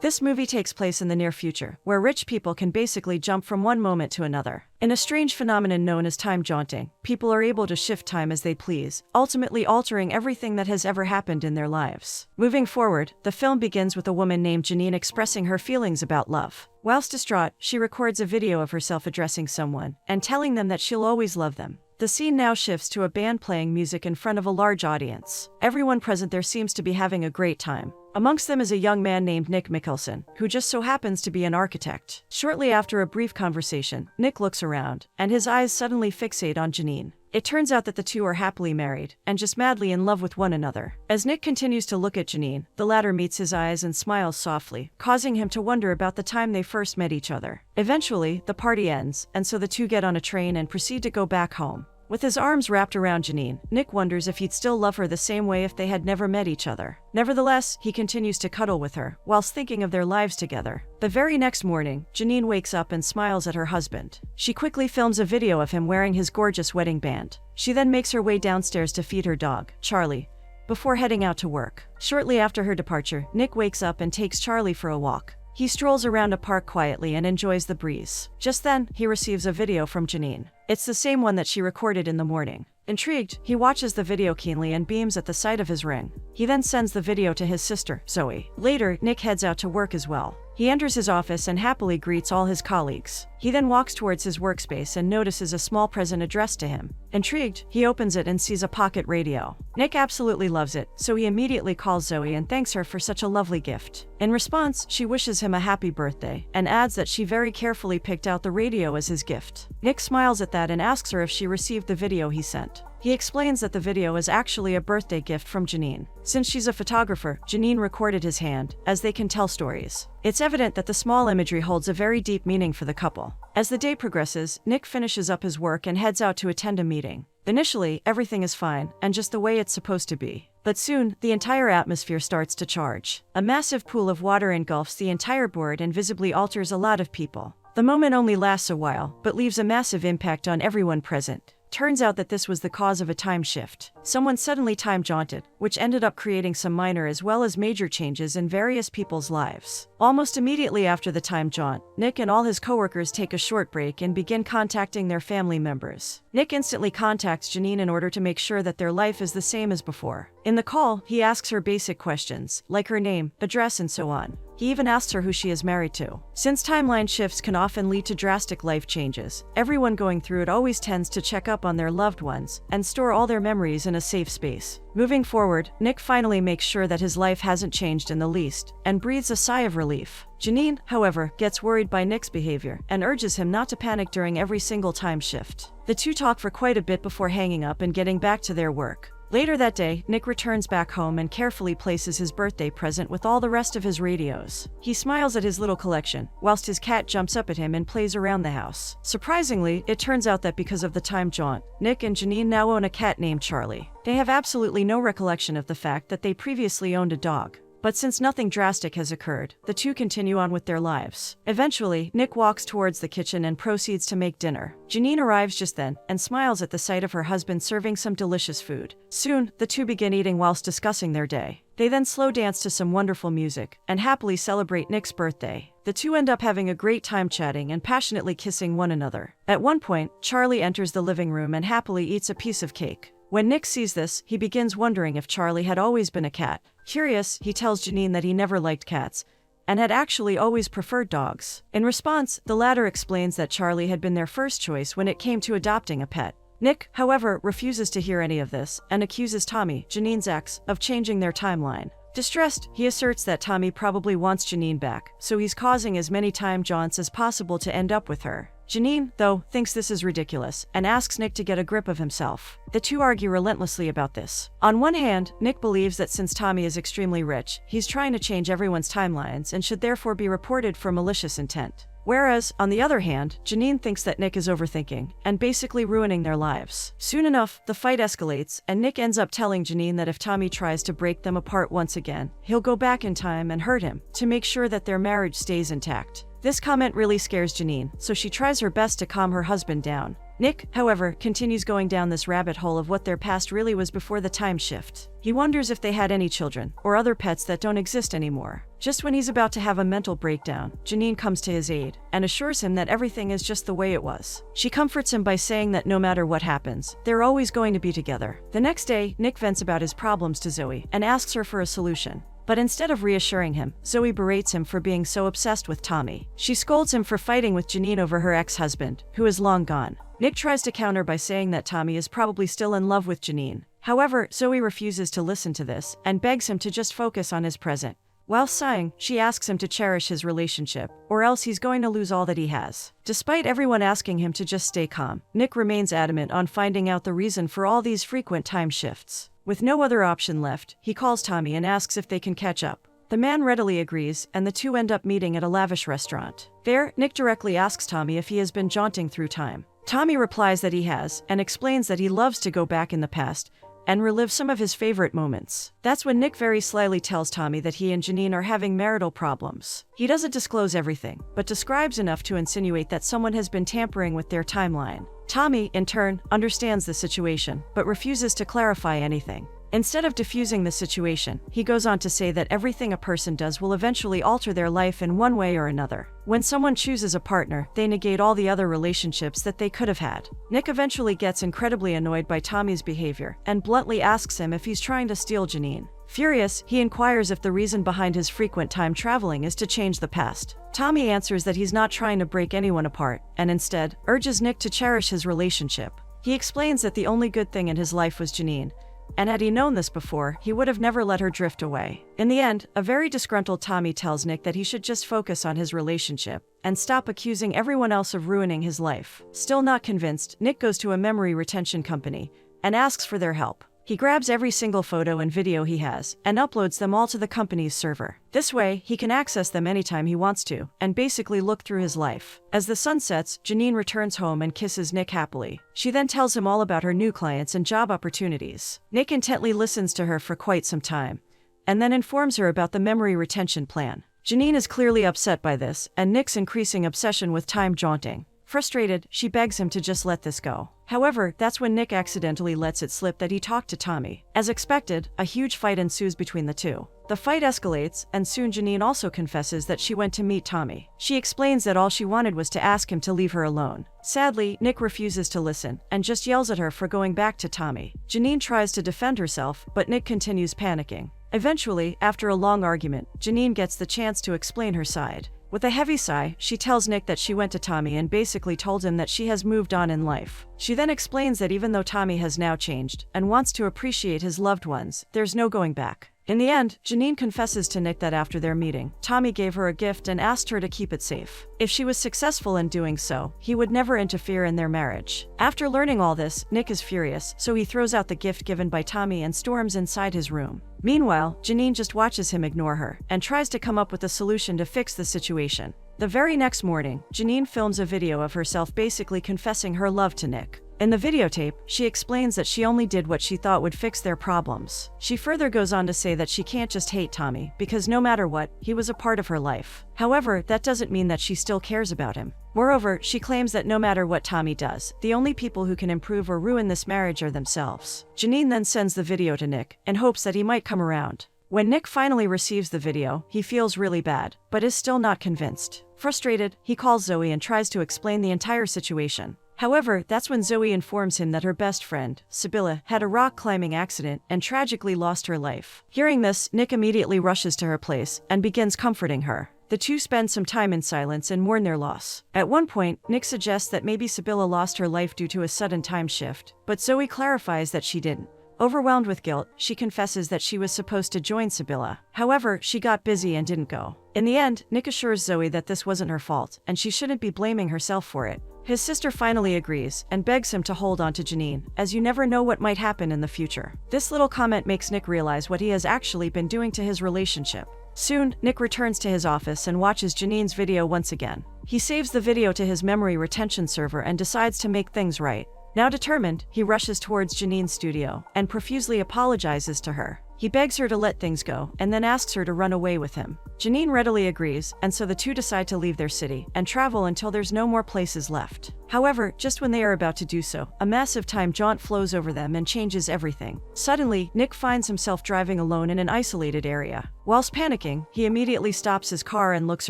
This movie takes place in the near future, where rich people can basically jump from one moment to another. In a strange phenomenon known as time jaunting, people are able to shift time as they please, ultimately altering everything that has ever happened in their lives. Moving forward, the film begins with a woman named Janine expressing her feelings about love. Whilst distraught, she records a video of herself addressing someone and telling them that she'll always love them. The scene now shifts to a band playing music in front of a large audience. Everyone present there seems to be having a great time. Amongst them is a young man named Nick Mikkelsen, who just so happens to be an architect. Shortly after a brief conversation, Nick looks around, and his eyes suddenly fixate on Janine. It turns out that the two are happily married, and just madly in love with one another. As Nick continues to look at Janine, the latter meets his eyes and smiles softly, causing him to wonder about the time they first met each other. Eventually, the party ends, and so the two get on a train and proceed to go back home. With his arms wrapped around Janine, Nick wonders if he'd still love her the same way if they had never met each other. Nevertheless, he continues to cuddle with her, whilst thinking of their lives together. The very next morning, Janine wakes up and smiles at her husband. She quickly films a video of him wearing his gorgeous wedding band. She then makes her way downstairs to feed her dog, Charlie, before heading out to work. Shortly after her departure, Nick wakes up and takes Charlie for a walk. He strolls around a park quietly and enjoys the breeze. Just then, he receives a video from Janine. It's the same one that she recorded in the morning. Intrigued, he watches the video keenly and beams at the sight of his ring. He then sends the video to his sister, Zoe. Later, Nick heads out to work as well. He enters his office and happily greets all his colleagues. He then walks towards his workspace and notices a small present addressed to him. Intrigued, he opens it and sees a pocket radio. Nick absolutely loves it, so he immediately calls Zoe and thanks her for such a lovely gift. In response, she wishes him a happy birthday and adds that she very carefully picked out the radio as his gift. Nick smiles at that and asks her if she received the video he sent. He explains that the video is actually a birthday gift from Janine. Since she's a photographer, Janine recorded his hand, as they can tell stories. It's evident that the small imagery holds a very deep meaning for the couple. As the day progresses, Nick finishes up his work and heads out to attend a meeting. Initially, everything is fine, and just the way it's supposed to be. But soon, the entire atmosphere starts to charge. A massive pool of water engulfs the entire board and visibly alters a lot of people. The moment only lasts a while, but leaves a massive impact on everyone present. Turns out that this was the cause of a time shift. Someone suddenly time jaunted, which ended up creating some minor as well as major changes in various people's lives. Almost immediately after the time jaunt, Nick and all his coworkers take a short break and begin contacting their family members. Nick instantly contacts Janine in order to make sure that their life is the same as before. In the call, he asks her basic questions, like her name, address, and so on. He even asks her who she is married to. Since timeline shifts can often lead to drastic life changes, everyone going through it always tends to check up on their loved ones and store all their memories in a safe space. Moving forward, Nick finally makes sure that his life hasn't changed in the least and breathes a sigh of relief. Janine, however, gets worried by Nick's behavior and urges him not to panic during every single time shift. The two talk for quite a bit before hanging up and getting back to their work. Later that day, Nick returns back home and carefully places his birthday present with all the rest of his radios. He smiles at his little collection, whilst his cat jumps up at him and plays around the house. Surprisingly, it turns out that because of the time jaunt, Nick and Janine now own a cat named Charlie. They have absolutely no recollection of the fact that they previously owned a dog. But since nothing drastic has occurred, the two continue on with their lives. Eventually, Nick walks towards the kitchen and proceeds to make dinner. Janine arrives just then and smiles at the sight of her husband serving some delicious food. Soon, the two begin eating whilst discussing their day. They then slow dance to some wonderful music and happily celebrate Nick's birthday. The two end up having a great time chatting and passionately kissing one another. At one point, Charlie enters the living room and happily eats a piece of cake. When Nick sees this, he begins wondering if Charlie had always been a cat. Curious, he tells Janine that he never liked cats and had actually always preferred dogs. In response, the latter explains that Charlie had been their first choice when it came to adopting a pet. Nick, however, refuses to hear any of this and accuses Tommy, Janine's ex, of changing their timeline. Distressed, he asserts that Tommy probably wants Janine back, so he's causing as many time jaunts as possible to end up with her. Janine, though, thinks this is ridiculous and asks Nick to get a grip of himself. The two argue relentlessly about this. On one hand, Nick believes that since Tommy is extremely rich, he's trying to change everyone's timelines and should therefore be reported for malicious intent. Whereas, on the other hand, Janine thinks that Nick is overthinking and basically ruining their lives. Soon enough, the fight escalates, and Nick ends up telling Janine that if Tommy tries to break them apart once again, he'll go back in time and hurt him to make sure that their marriage stays intact. This comment really scares Janine, so she tries her best to calm her husband down. Nick, however, continues going down this rabbit hole of what their past really was before the time shift. He wonders if they had any children or other pets that don't exist anymore. Just when he's about to have a mental breakdown, Janine comes to his aid and assures him that everything is just the way it was. She comforts him by saying that no matter what happens, they're always going to be together. The next day, Nick vents about his problems to Zoe and asks her for a solution. But instead of reassuring him, Zoe berates him for being so obsessed with Tommy. She scolds him for fighting with Janine over her ex-husband, who is long gone. Nick tries to counter by saying that Tommy is probably still in love with Janine. However, Zoe refuses to listen to this and begs him to just focus on his present. While sighing, she asks him to cherish his relationship, or else he's going to lose all that he has. Despite everyone asking him to just stay calm, Nick remains adamant on finding out the reason for all these frequent time shifts. With no other option left, he calls Tommy and asks if they can catch up. The man readily agrees, and the two end up meeting at a lavish restaurant. There, Nick directly asks Tommy if he has been jaunting through time. Tommy replies that he has, and explains that he loves to go back in the past and relive some of his favorite moments. That's when Nick very slyly tells Tommy that he and Janine are having marital problems. He doesn't disclose everything, but describes enough to insinuate that someone has been tampering with their timeline. Tommy, in turn, understands the situation, but refuses to clarify anything. Instead of diffusing the situation, he goes on to say that everything a person does will eventually alter their life in one way or another. When someone chooses a partner, they negate all the other relationships that they could have had. Nick eventually gets incredibly annoyed by Tommy's behavior and bluntly asks him if he's trying to steal Janine. Furious, he inquires if the reason behind his frequent time traveling is to change the past. Tommy answers that he's not trying to break anyone apart, and instead, urges Nick to cherish his relationship. He explains that the only good thing in his life was Janine, and had he known this before, he would have never let her drift away. In the end, a very disgruntled Tommy tells Nick that he should just focus on his relationship and stop accusing everyone else of ruining his life. Still not convinced, Nick goes to a memory retention company and asks for their help. He grabs every single photo and video he has and uploads them all to the company's server. This way, he can access them anytime he wants to and basically look through his life. As the sun sets, Janine returns home and kisses Nick happily. She then tells him all about her new clients and job opportunities. Nick intently listens to her for quite some time and then informs her about the memory retention plan. Janine is clearly upset by this and Nick's increasing obsession with time jaunting. Frustrated, she begs him to just let this go. However, that's when Nick accidentally lets it slip that he talked to Tommy. As expected, a huge fight ensues between the two. The fight escalates, and soon Janine also confesses that she went to meet Tommy. She explains that all she wanted was to ask him to leave her alone. Sadly, Nick refuses to listen and just yells at her for going back to Tommy. Janine tries to defend herself, but Nick continues panicking. Eventually, after a long argument, Janine gets the chance to explain her side. With a heavy sigh, she tells Nick that she went to Tommy and basically told him that she has moved on in life. She then explains that even though Tommy has now changed and wants to appreciate his loved ones, there's no going back. In the end, Janine confesses to Nick that after their meeting, Tommy gave her a gift and asked her to keep it safe. If she was successful in doing so, he would never interfere in their marriage. After learning all this, Nick is furious, so he throws out the gift given by Tommy and storms inside his room. Meanwhile, Janine just watches him ignore her and tries to come up with a solution to fix the situation. The very next morning, Janine films a video of herself basically confessing her love to Nick. In the videotape, she explains that she only did what she thought would fix their problems. She further goes on to say that she can't just hate Tommy, because no matter what, he was a part of her life. However, that doesn't mean that she still cares about him. Moreover, she claims that no matter what Tommy does, the only people who can improve or ruin this marriage are themselves. Janine then sends the video to Nick, in hopes that he might come around. When Nick finally receives the video, he feels really bad, but is still not convinced. Frustrated, he calls Zoe and tries to explain the entire situation. However, that's when Zoe informs him that her best friend, Sibylla, had a rock climbing accident and tragically lost her life. Hearing this, Nick immediately rushes to her place and begins comforting her. The two spend some time in silence and mourn their loss. At one point, Nick suggests that maybe Sibylla lost her life due to a sudden time shift, but Zoe clarifies that she didn't. Overwhelmed with guilt, she confesses that she was supposed to join Sibylla. However, she got busy and didn't go. In the end, Nick assures Zoe that this wasn't her fault, and she shouldn't be blaming herself for it. His sister finally agrees and begs him to hold on to Janine, as you never know what might happen in the future. This little comment makes Nick realize what he has actually been doing to his relationship. Soon, Nick returns to his office and watches Janine's video once again. He saves the video to his memory retention server and decides to make things right. Now determined, he rushes towards Janine's studio and profusely apologizes to her. He begs her to let things go and then asks her to run away with him. Janine readily agrees, and so the two decide to leave their city and travel until there's no more places left. However, just when they are about to do so, a massive time jaunt flows over them and changes everything. Suddenly, Nick finds himself driving alone in an isolated area. Whilst panicking, he immediately stops his car and looks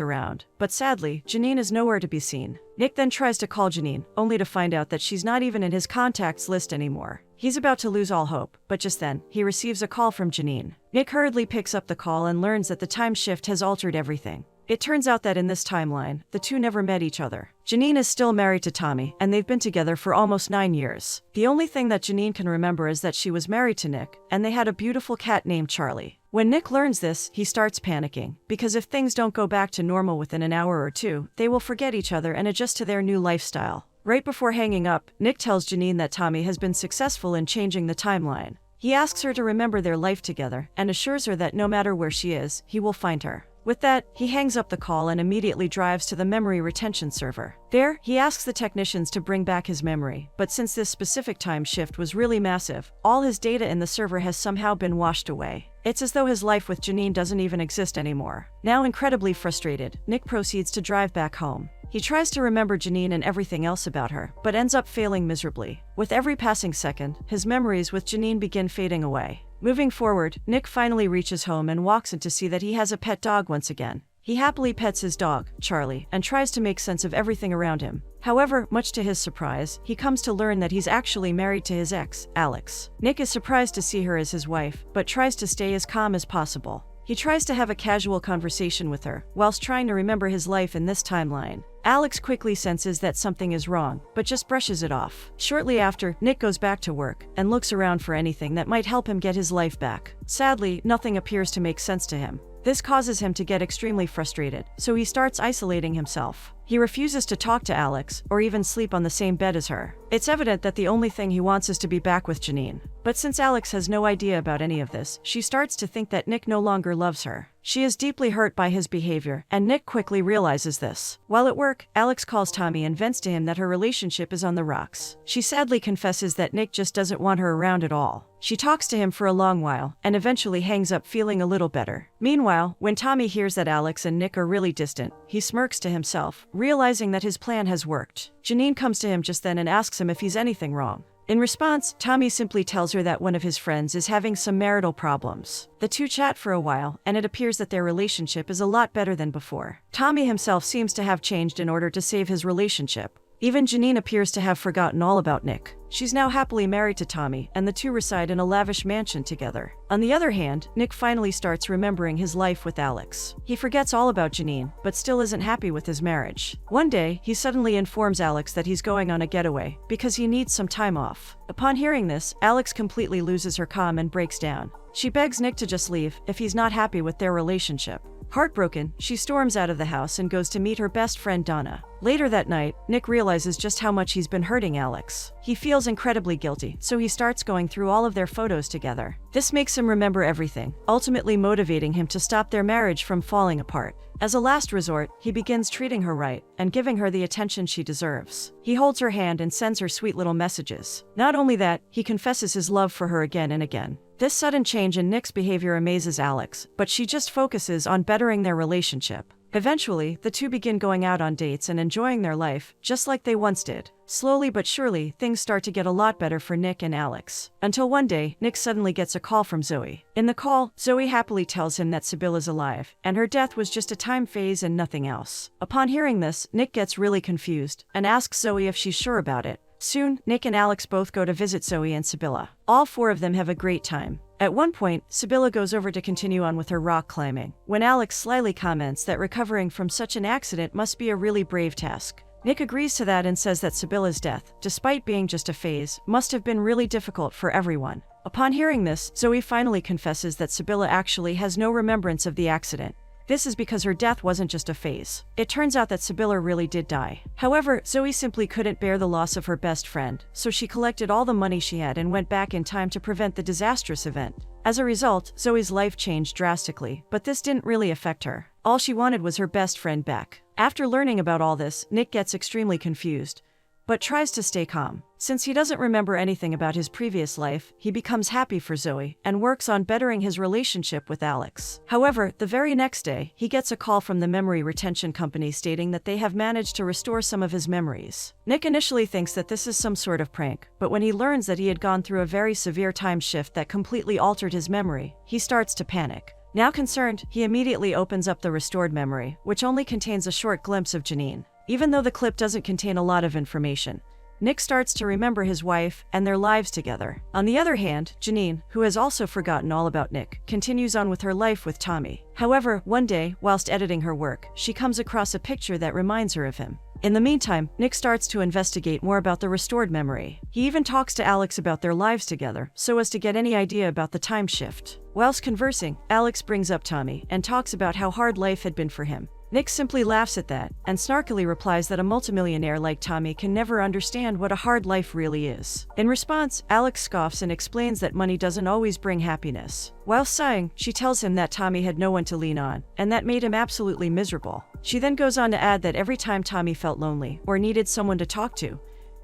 around. But sadly, Janine is nowhere to be seen. Nick then tries to call Janine, only to find out that she's not even in his contacts list anymore. He's about to lose all hope, but just then, he receives a call from Janine. Nick hurriedly picks up the call and learns that the time shift has altered everything. It turns out that in this timeline, the two never met each other. Janine is still married to Tommy, and they've been together for almost 9 years. The only thing that Janine can remember is that she was married to Nick, and they had a beautiful cat named Charlie. When Nick learns this, he starts panicking, because if things don't go back to normal within an hour or two, they will forget each other and adjust to their new lifestyle. Right before hanging up, Nick tells Janine that Tommy has been successful in changing the timeline. He asks her to remember their life together, and assures her that no matter where she is, he will find her. With that, he hangs up the call and immediately drives to the memory retention server. There, he asks the technicians to bring back his memory, but since this specific time shift was really massive, all his data in the server has somehow been washed away. It's as though his life with Janine doesn't even exist anymore. Now incredibly frustrated, Nick proceeds to drive back home. He tries to remember Janine and everything else about her, but ends up failing miserably. With every passing second, his memories with Janine begin fading away. Moving forward, Nick finally reaches home and walks in to see that he has a pet dog once again. He happily pets his dog, Charlie, and tries to make sense of everything around him. However, much to his surprise, he comes to learn that he's actually married to his ex, Alex. Nick is surprised to see her as his wife, but tries to stay as calm as possible. He tries to have a casual conversation with her, whilst trying to remember his life in this timeline. Alex quickly senses that something is wrong, but just brushes it off. Shortly after, Nick goes back to work and looks around for anything that might help him get his life back. Sadly, nothing appears to make sense to him. This causes him to get extremely frustrated, so he starts isolating himself. He refuses to talk to Alex, or even sleep on the same bed as her. It's evident that the only thing he wants is to be back with Janine. But since Alex has no idea about any of this, she starts to think that Nick no longer loves her. She is deeply hurt by his behavior, and Nick quickly realizes this. While at work, Alex calls Tommy and vents to him that her relationship is on the rocks. She sadly confesses that Nick just doesn't want her around at all. She talks to him for a long while, and eventually hangs up feeling a little better. Meanwhile, when Tommy hears that Alex and Nick are really distant, he smirks to himself, realizing that his plan has worked. Janine comes to him just then and asks him if he's anything wrong. In response, Tommy simply tells her that one of his friends is having some marital problems. The two chat for a while, and it appears that their relationship is a lot better than before. Tommy himself seems to have changed in order to save his relationship. Even Janine appears to have forgotten all about Nick. She's now happily married to Tommy, and the two reside in a lavish mansion together. On the other hand, Nick finally starts remembering his life with Alex. He forgets all about Janine, but still isn't happy with his marriage. One day, he suddenly informs Alex that he's going on a getaway, because he needs some time off. Upon hearing this, Alex completely loses her calm and breaks down. She begs Nick to just leave if he's not happy with their relationship. Heartbroken, she storms out of the house and goes to meet her best friend Donna. Later that night, Nick realizes just how much he's been hurting Alex. He feels incredibly guilty, so he starts going through all of their photos together. This makes him remember everything, ultimately motivating him to stop their marriage from falling apart. As a last resort, he begins treating her right and giving her the attention she deserves. He holds her hand and sends her sweet little messages. Not only that, he confesses his love for her again and again. This sudden change in Nick's behavior amazes Alex, but she just focuses on bettering their relationship. Eventually, the two begin going out on dates and enjoying their life, just like they once did. Slowly but surely, things start to get a lot better for Nick and Alex. Until one day, Nick suddenly gets a call from Zoe. In the call, Zoe happily tells him that Sibyl is alive, and her death was just a time phase and nothing else. Upon hearing this, Nick gets really confused, and asks Zoe if she's sure about it. Soon, Nick and Alex both go to visit Zoe and Sibylla. All four of them have a great time. At one point, Sibylla goes over to continue on with her rock climbing, when Alex slyly comments that recovering from such an accident must be a really brave task. Nick agrees to that and says that Sibylla's death, despite being just a phase, must have been really difficult for everyone. Upon hearing this, Zoe finally confesses that Sibylla actually has no remembrance of the accident. This is because her death wasn't just a phase. It turns out that Sibylla really did die. However, Zoe simply couldn't bear the loss of her best friend, so she collected all the money she had and went back in time to prevent the disastrous event. As a result, Zoe's life changed drastically, but this didn't really affect her. All she wanted was her best friend back. After learning about all this, Nick gets extremely confused. but tries to stay calm. Since he doesn't remember anything about his previous life, he becomes happy for Zoe and works on bettering his relationship with Alex. However, the very next day, he gets a call from the memory retention company stating that they have managed to restore some of his memories. Nick initially thinks that this is some sort of prank, but when he learns that he had gone through a very severe time shift that completely altered his memory, he starts to panic. Now concerned, he immediately opens up the restored memory, which only contains a short glimpse of Janine. Even though the clip doesn't contain a lot of information, Nick starts to remember his wife and their lives together. On the other hand, Janine, who has also forgotten all about Nick, continues on with her life with Tommy. However, one day, whilst editing her work, she comes across a picture that reminds her of him. In the meantime, Nick starts to investigate more about the restored memory. He even talks to Alex about their lives together, so as to get any idea about the time shift. Whilst conversing, Alex brings up Tommy and talks about how hard life had been for him. Nick simply laughs at that, and snarkily replies that a multimillionaire like Tommy can never understand what a hard life really is. In response, Alex scoffs and explains that money doesn't always bring happiness. While sighing, she tells him that Tommy had no one to lean on, and that made him absolutely miserable. She then goes on to add that every time Tommy felt lonely, or needed someone to talk to,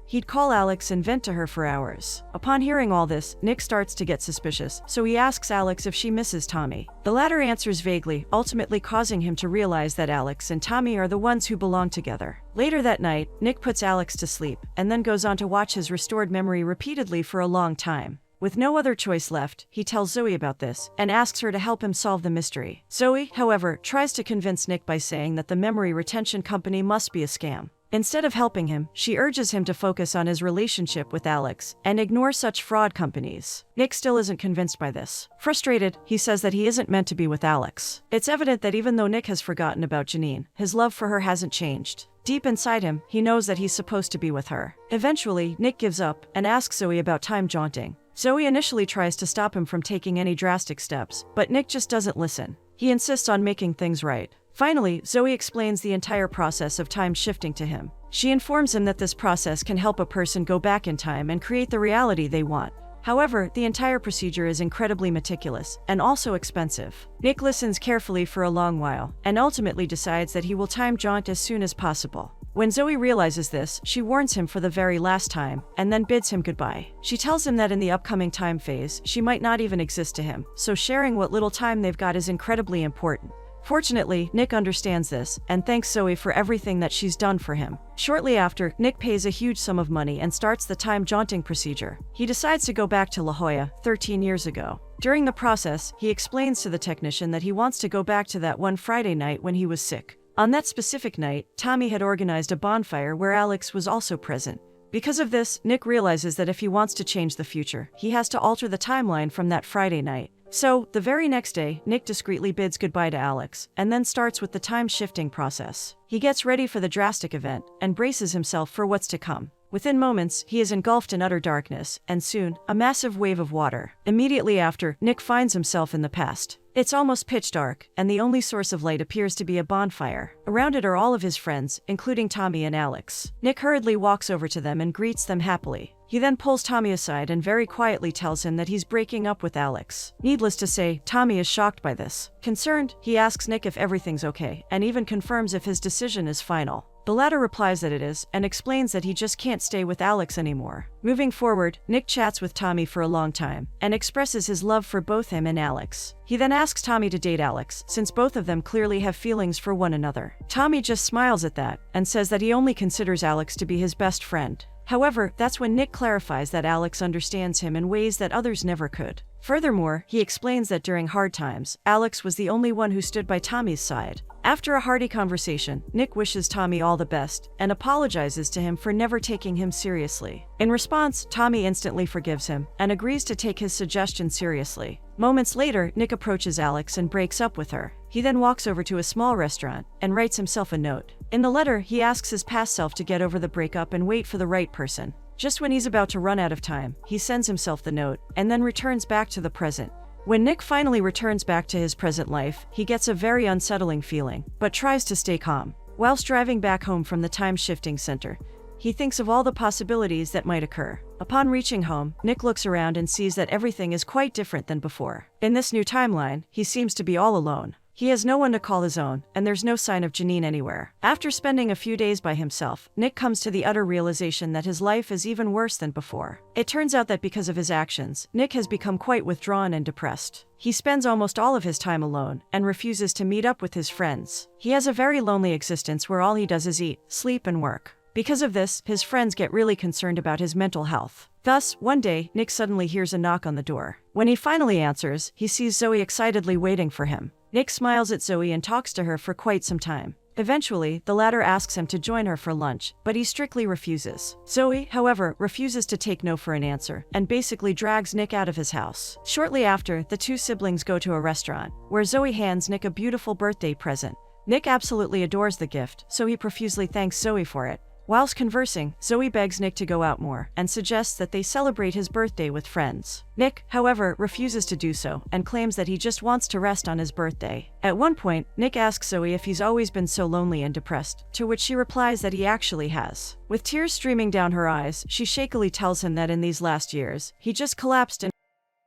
he'd call Alex and vent to her for hours. Upon hearing all this, Nick starts to get suspicious, so he asks Alex if she misses Tommy. The latter answers vaguely, ultimately causing him to realize that Alex and Tommy are the ones who belong together. Later that night, Nick puts Alex to sleep, and then goes on to watch his restored memory repeatedly for a long time. With no other choice left, he tells Zoe about this, and asks her to help him solve the mystery. Zoe, however, tries to convince Nick by saying that the memory retention company must be a scam. Instead of helping him, she urges him to focus on his relationship with Alex and ignore such fraud companies. Nick still isn't convinced by this. Frustrated, he says that he isn't meant to be with Alex. It's evident that even though Nick has forgotten about Janine, his love for her hasn't changed. Deep inside him, he knows that he's supposed to be with her. Eventually, Nick gives up and asks Zoe about time jaunting. Zoe initially tries to stop him from taking any drastic steps, but Nick just doesn't listen. He insists on making things right. Finally, Zoe explains the entire process of time shifting to him. She informs him that this process can help a person go back in time and create the reality they want. However, the entire procedure is incredibly meticulous and also expensive. Nick listens carefully for a long while and ultimately decides that he will time jaunt as soon as possible. When Zoe realizes this, she warns him for the very last time and then bids him goodbye. She tells him that in the upcoming time phase, she might not even exist to him, so sharing what little time they've got is incredibly important. Fortunately, Nick understands this and thanks Zoe for everything that she's done for him. Shortly after, Nick pays a huge sum of money and starts the time jaunting procedure. He decides to go back to La Jolla, 13 years ago. During the process, he explains to the technician that he wants to go back to that one Friday night when he was sick. On that specific night, Tommy had organized a bonfire where Alex was also present. Because of this, Nick realizes that if he wants to change the future, he has to alter the timeline from that Friday night. So, the very next day, Nick discreetly bids goodbye to Alex, and then starts with the time-shifting process. He gets ready for the drastic event, and braces himself for what's to come. Within moments, he is engulfed in utter darkness, and soon, a massive wave of water. Immediately after, Nick finds himself in the past. It's almost pitch dark, and the only source of light appears to be a bonfire. Around it are all of his friends, including Tommy and Alex. Nick hurriedly walks over to them and greets them happily. He then pulls Tommy aside and very quietly tells him that he's breaking up with Alex. Needless to say, Tommy is shocked by this. Concerned, he asks Nick if everything's okay, and even confirms if his decision is final. The latter replies that it is, and explains that he just can't stay with Alex anymore. Moving forward, Nick chats with Tommy for a long time, and expresses his love for both him and Alex. He then asks Tommy to date Alex, since both of them clearly have feelings for one another. Tommy just smiles at that, and says that he only considers Alex to be his best friend. However, that's when Nick clarifies that Alex understands him in ways that others never could. Furthermore, he explains that during hard times, Alex was the only one who stood by Tommy's side. After a hearty conversation, Nick wishes Tommy all the best and apologizes to him for never taking him seriously. In response, Tommy instantly forgives him and agrees to take his suggestion seriously. Moments later, Nick approaches Alex and breaks up with her. He then walks over to a small restaurant and writes himself a note. In the letter, he asks his past self to get over the breakup and wait for the right person. Just when he's about to run out of time, he sends himself the note and then returns back to the present. When Nick finally returns back to his present life, he gets a very unsettling feeling, but tries to stay calm. Whilst driving back home from the time-shifting center, he thinks of all the possibilities that might occur. Upon reaching home, Nick looks around and sees that everything is quite different than before. In this new timeline, he seems to be all alone. He has no one to call his own, and there's no sign of Janine anywhere. After spending a few days by himself, Nick comes to the utter realization that his life is even worse than before. It turns out that because of his actions, Nick has become quite withdrawn and depressed. He spends almost all of his time alone and refuses to meet up with his friends. He has a very lonely existence where all he does is eat, sleep, and work. Because of this, his friends get really concerned about his mental health. Thus, one day, Nick suddenly hears a knock on the door. When he finally answers, he sees Zoe excitedly waiting for him. Nick smiles at Zoe and talks to her for quite some time. Eventually, the latter asks him to join her for lunch, but he strictly refuses. Zoe, however, refuses to take no for an answer, and basically drags Nick out of his house. Shortly after, the two siblings go to a restaurant, where Zoe hands Nick a beautiful birthday present. Nick absolutely adores the gift, so he profusely thanks Zoe for it. Whilst conversing, Zoe begs Nick to go out more and suggests that they celebrate his birthday with friends. Nick, however, refuses to do so and claims that he just wants to rest on his birthday. At one point, Nick asks Zoe if he's always been so lonely and depressed, to which she replies that he actually has. With tears streaming down her eyes, she shakily tells him that in these last years, he just collapsed and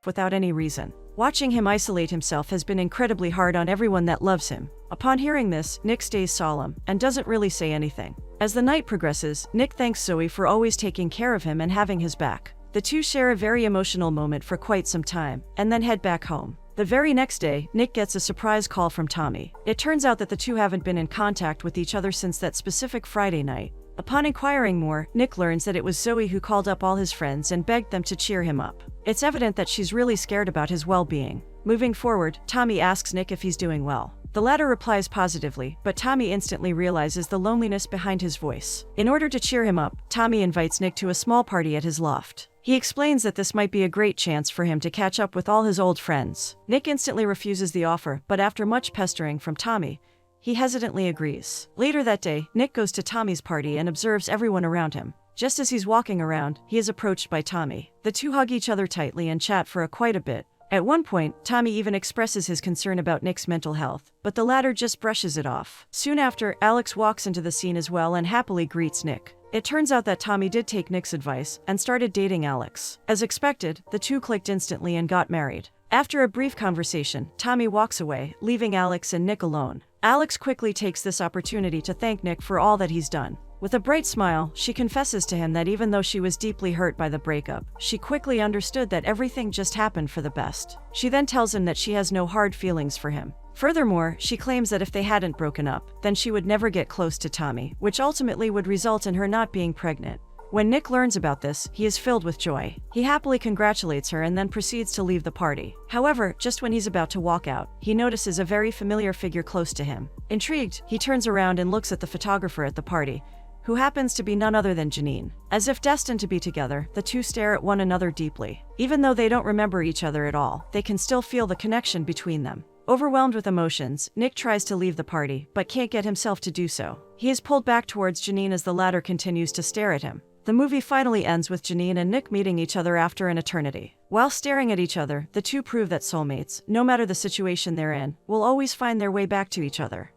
without any reason. Watching him isolate himself has been incredibly hard on everyone that loves him. Upon hearing this, Nick stays solemn and doesn't really say anything. As the night progresses, Nick thanks Zoe for always taking care of him and having his back. The two share a very emotional moment for quite some time, and then head back home. The very next day, Nick gets a surprise call from Tommy. It turns out that the two haven't been in contact with each other since that specific Friday night. Upon inquiring more, Nick learns that it was Zoe who called up all his friends and begged them to cheer him up. It's evident that she's really scared about his well-being. Moving forward, Tommy asks Nick if he's doing well. The latter replies positively, but Tommy instantly realizes the loneliness behind his voice. In order to cheer him up, Tommy invites Nick to a small party at his loft. He explains that this might be a great chance for him to catch up with all his old friends. Nick instantly refuses the offer, but after much pestering from Tommy, he hesitantly agrees. Later that day, Nick goes to Tommy's party and observes everyone around him. Just as he's walking around, he is approached by Tommy. The two hug each other tightly and chat for quite a bit. At one point, Tommy even expresses his concern about Nick's mental health, but the latter just brushes it off. Soon after, Alex walks into the scene as well and happily greets Nick. It turns out that Tommy did take Nick's advice and started dating Alex. As expected, the two clicked instantly and got married. After a brief conversation, Tommy walks away, leaving Alex and Nick alone. Alex quickly takes this opportunity to thank Nick for all that he's done. With a bright smile, she confesses to him that even though she was deeply hurt by the breakup, she quickly understood that everything just happened for the best. She then tells him that she has no hard feelings for him. Furthermore, she claims that if they hadn't broken up, then she would never get close to Tommy, which ultimately would result in her not being pregnant. When Nick learns about this, he is filled with joy. He happily congratulates her and then proceeds to leave the party. However, just when he's about to walk out, he notices a very familiar figure close to him. Intrigued, he turns around and looks at the photographer at the party, who happens to be none other than Janine. As if destined to be together, the two stare at one another deeply. Even though they don't remember each other at all, they can still feel the connection between them. Overwhelmed with emotions, Nick tries to leave the party, but can't get himself to do so. He is pulled back towards Janine as the latter continues to stare at him. The movie finally ends with Janine and Nick meeting each other after an eternity. While staring at each other, the two prove that soulmates, no matter the situation they're in, will always find their way back to each other.